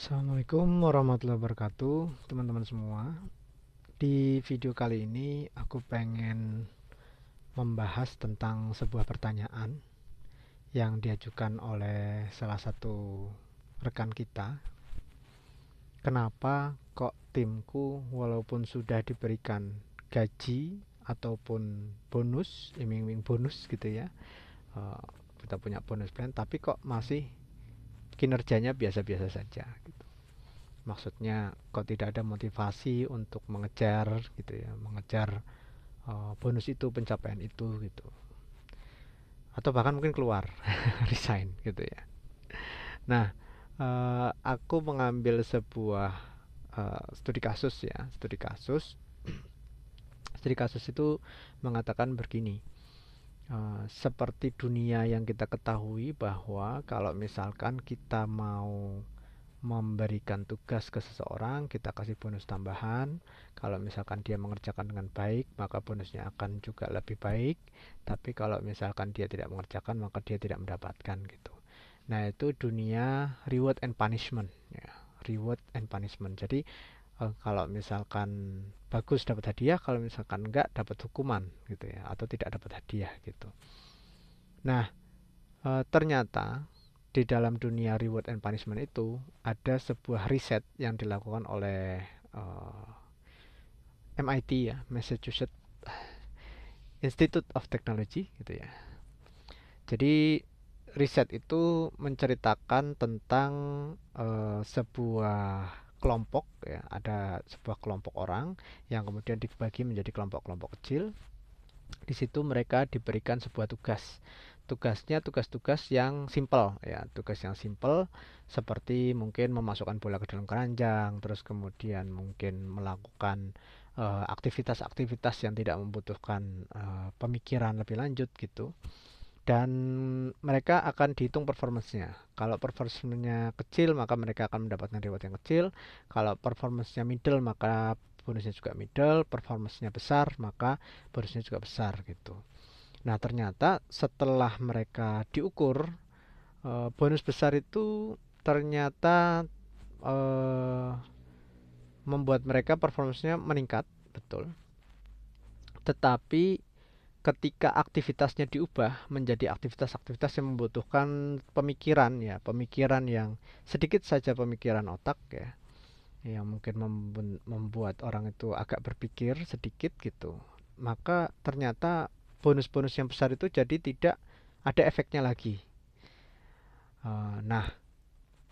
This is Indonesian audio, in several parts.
Assalamualaikum warahmatullahi wabarakatuh, teman-teman semua. Di video kali ini aku pengen membahas tentang sebuah pertanyaan yang diajukan oleh salah satu rekan kita. Kenapa kok timku walaupun sudah diberikan gaji ataupun bonus, iming-iming bonus gitu ya, kita punya bonus plan, tapi kok masih kinerjanya biasa-biasa saja gitu. Maksudnya kok tidak ada motivasi untuk mengejar gitu ya, mengejar bonus itu, pencapaian itu gitu, atau bahkan mungkin keluar resign gitu ya. Nah, aku mengambil sebuah studi kasus ya, studi kasus itu mengatakan begini. Seperti dunia yang kita ketahui bahwa kalau misalkan kita mau memberikan tugas ke seseorang, kita kasih bonus tambahan. Kalau misalkan dia mengerjakan dengan baik, maka bonusnya akan juga lebih baik. Tapi kalau misalkan dia tidak mengerjakan, maka dia tidak mendapatkan gitu. Nah, itu dunia reward and punishment ya. Reward and punishment. Jadi kalau misalkan bagus dapat hadiah, kalau misalkan enggak dapat hukuman gitu ya, atau tidak dapat hadiah gitu. Nah, ternyata di dalam dunia reward and punishment itu ada sebuah riset yang dilakukan oleh MIT ya, Massachusetts Institute of Technology gitu ya. Jadi riset itu menceritakan tentang sebuah kelompok ya, ada sebuah kelompok orang yang kemudian dibagi menjadi kelompok-kelompok kecil. Di situ mereka diberikan sebuah tugas. Tugasnya tugas-tugas yang simple ya, tugas yang simple seperti mungkin memasukkan bola ke dalam keranjang, terus kemudian mungkin melakukan aktivitas-aktivitas yang tidak membutuhkan pemikiran lebih lanjut gitu. Dan mereka akan dihitung performance-nya. Kalau performance-nya kecil, maka mereka akan mendapatkan reward yang kecil. Kalau performance-nya middle, maka bonusnya juga middle. Performance-nya besar, maka bonusnya juga besar gitu. Nah, ternyata setelah mereka diukur, bonus besar itu ternyata eh, membuat mereka performance-nya meningkat, betul. Tetapi ketika aktivitasnya diubah menjadi aktivitas-aktivitas yang membutuhkan pemikiran ya, pemikiran yang sedikit saja, pemikiran otak ya, yang mungkin membuat orang itu agak berpikir sedikit gitu, maka ternyata bonus-bonus yang besar itu jadi tidak ada efeknya lagi. Nah,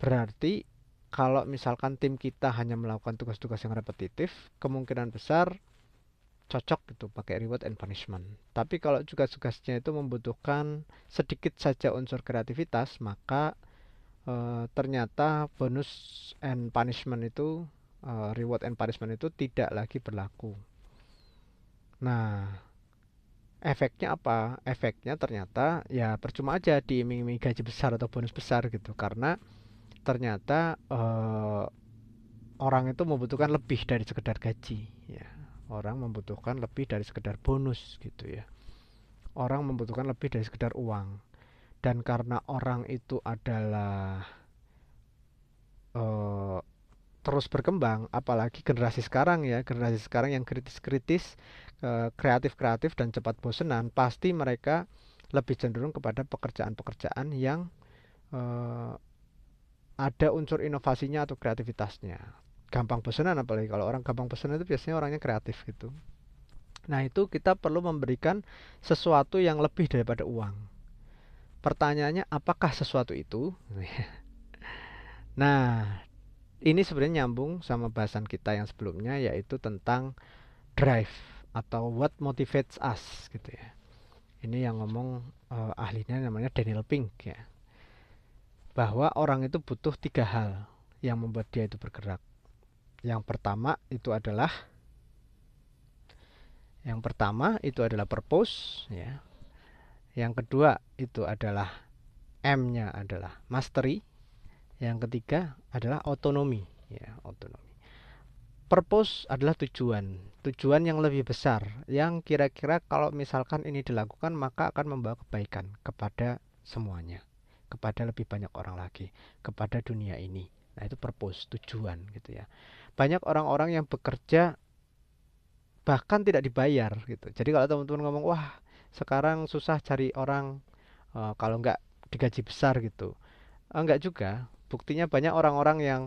berarti kalau misalkan tim kita hanya melakukan tugas-tugas yang repetitif, kemungkinan besar cocok gitu pakai reward and punishment. Tapi kalau juga tugasnya itu membutuhkan sedikit saja unsur kreativitas, maka ternyata bonus and punishment itu, reward and punishment itu tidak lagi berlaku. Nah, efeknya apa? Efeknya ternyata ya percuma aja diiming-imingi gaji besar atau bonus besar gitu, karena ternyata orang itu membutuhkan lebih dari sekedar gaji ya. Orang membutuhkan lebih dari sekedar bonus gitu ya. Orang membutuhkan lebih dari sekedar uang. Dan karena orang itu adalah eh, terus berkembang, apalagi generasi sekarang ya, generasi sekarang yang kritis-kritis, kreatif-kreatif dan cepat bosenan, pasti mereka lebih cenderung kepada pekerjaan-pekerjaan yang eh, ada unsur inovasinya atau kreativitasnya. Gampang bosenan, apalagi kalau orang gampang bosenan itu biasanya orangnya kreatif gitu. Nah, itu kita perlu memberikan sesuatu yang lebih daripada uang. Pertanyaannya, apakah sesuatu itu? Nah, ini sebenarnya nyambung sama bahasan kita yang sebelumnya, yaitu tentang drive atau what motivates us gitu ya. Ini yang ngomong ahlinya namanya Daniel Pink ya. Bahwa orang itu butuh tiga hal yang membuat dia itu bergerak. Yang pertama itu adalah purpose ya. Yang kedua itu adalah M-nya adalah mastery. Yang ketiga adalah otonomi ya, otonomi. Purpose adalah tujuan, tujuan yang lebih besar, yang kira-kira kalau misalkan ini dilakukan maka akan membawa kebaikan kepada semuanya, kepada lebih banyak orang lagi, kepada dunia ini. Nah, itu purpose, tujuan gitu ya. Banyak orang-orang yang bekerja bahkan tidak dibayar gitu. Jadi kalau teman-teman ngomong, wah sekarang susah cari orang kalau nggak digaji besar gitu. Enggak juga. Buktinya banyak orang-orang yang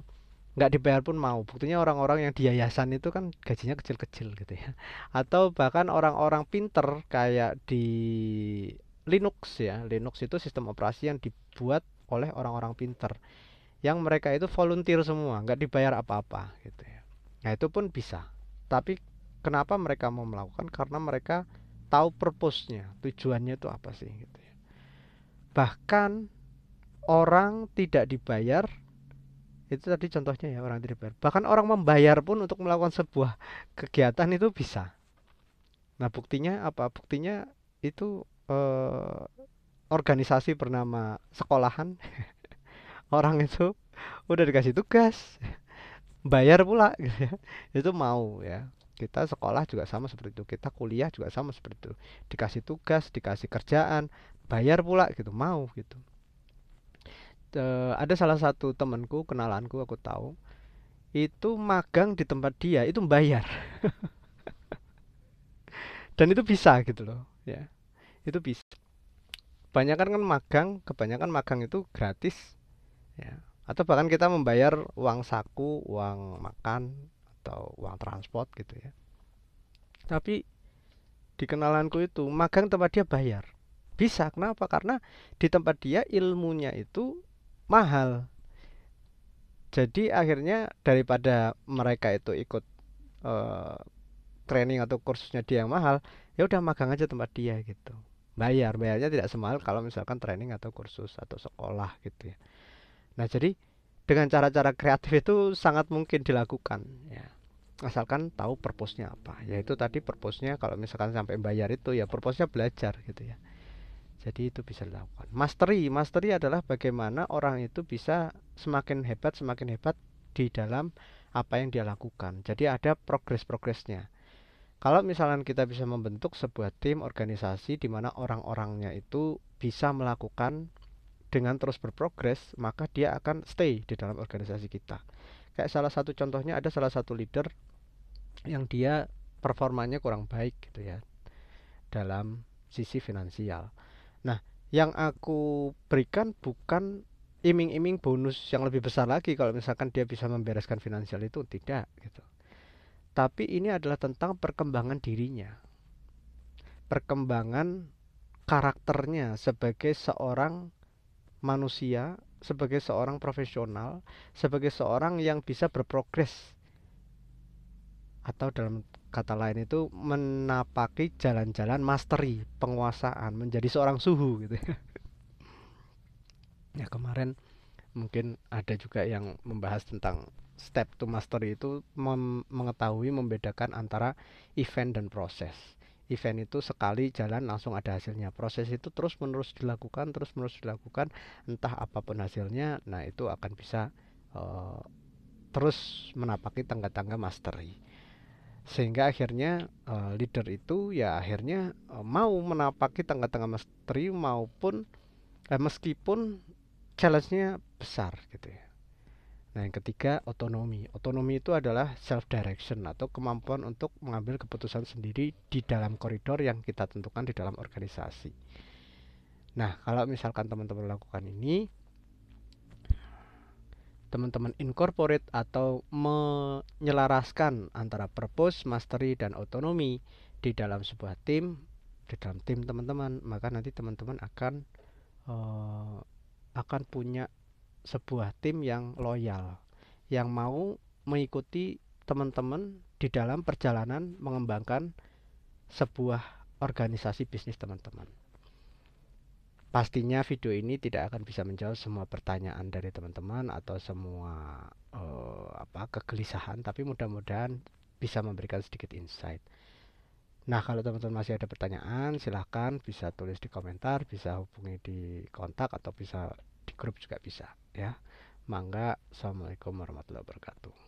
nggak dibayar pun mau. Buktinya orang-orang yang di yayasan itu kan gajinya kecil-kecil gitu ya. Atau bahkan orang-orang pinter kayak di Linux ya. Linux itu sistem operasi yang dibuat oleh orang-orang pinter. Yang mereka itu volunteer semua, nggak dibayar apa-apa gitu ya. Nah itu pun bisa. Tapi kenapa mereka mau melakukan? Karena mereka tahu purpose-nya, tujuannya itu apa sih gitu ya. Bahkan orang tidak dibayar, itu tadi contohnya ya, orang tidak dibayar. Bahkan orang membayar pun untuk melakukan sebuah kegiatan itu bisa. Nah buktinya apa? Buktinya itu organisasi bernama sekolahan. Orang itu udah dikasih tugas, bayar pula gitu ya. Itu mau ya. Kita sekolah juga sama seperti itu, kita kuliah juga sama seperti itu, dikasih tugas, dikasih kerjaan, bayar pula gitu, mau gitu. Ada salah satu temanku, kenalanku, aku tahu itu magang di tempat dia itu bayar. Dan itu bisa gitu loh ya, itu bisa. Kebanyakan magang itu gratis ya, atau bahkan kita membayar uang saku, uang makan, atau uang transport gitu ya. Tapi di kenalanku itu magang tempat dia bayar. Bisa, kenapa? Karena di tempat dia ilmunya itu mahal. Jadi akhirnya daripada mereka itu ikut eh, training atau kursusnya dia yang mahal, ya udah magang aja tempat dia gitu. Bayarnya tidak semahal kalau misalkan training atau kursus atau sekolah gitu ya. Nah, jadi dengan cara-cara kreatif itu sangat mungkin dilakukan ya. Asalkan tahu purpose-nya apa. Yaitu tadi purpose-nya kalau misalkan sampai bayar itu ya purpose-nya belajar gitu ya. Jadi itu bisa dilakukan. Mastery adalah bagaimana orang itu bisa semakin hebat di dalam apa yang dia lakukan. Jadi ada progres-progresnya. Kalau misalnya kita bisa membentuk sebuah tim organisasi di mana orang-orangnya itu bisa melakukan dengan terus berprogres, maka dia akan stay di dalam organisasi kita. Kayak salah satu contohnya, ada salah satu leader yang dia performanya kurang baik gitu ya dalam sisi finansial. Nah, yang aku berikan bukan iming-iming bonus yang lebih besar lagi kalau misalkan dia bisa membereskan finansial, itu tidak gitu. Tapi ini adalah tentang perkembangan dirinya, perkembangan karakternya sebagai seorang manusia, sebagai seorang profesional, sebagai seorang yang bisa berprogres, atau dalam kata lain itu menapaki jalan-jalan mastery, penguasaan, menjadi seorang suhu gitu. Ya kemarin mungkin ada juga yang membahas tentang step to mastery itu mengetahui membedakan antara event dan proses. Event itu sekali jalan langsung ada hasilnya. Proses itu terus menerus dilakukan, entah apapun hasilnya. Nah, itu akan bisa uh, terus menapaki tangga-tangga mastery. Sehingga akhirnya leader itu ya akhirnya mau menapaki tangga-tangga mastery maupun meskipun challenge-nya besar gitu ya. Nah, yang ketiga otonomi. Otonomi itu adalah self direction atau kemampuan untuk mengambil keputusan sendiri di dalam koridor yang kita tentukan di dalam organisasi. Nah, kalau misalkan teman-teman lakukan ini, teman-teman incorporate atau menyelaraskan antara purpose, mastery, dan otonomi di dalam sebuah tim, di dalam tim teman-teman, maka nanti teman-teman akan punya sebuah tim yang loyal, yang mau mengikuti teman-teman di dalam perjalanan mengembangkan sebuah organisasi bisnis teman-teman. Pastinya video ini tidak akan bisa menjawab semua pertanyaan dari teman-teman atau semua kegelisahan, tapi mudah-mudahan bisa memberikan sedikit insight. Nah, kalau teman-teman masih ada pertanyaan, silahkan bisa tulis di komentar, bisa hubungi di kontak, atau bisa di grup juga bisa ya. Mangga. Assalamualaikum warahmatullahi wabarakatuh.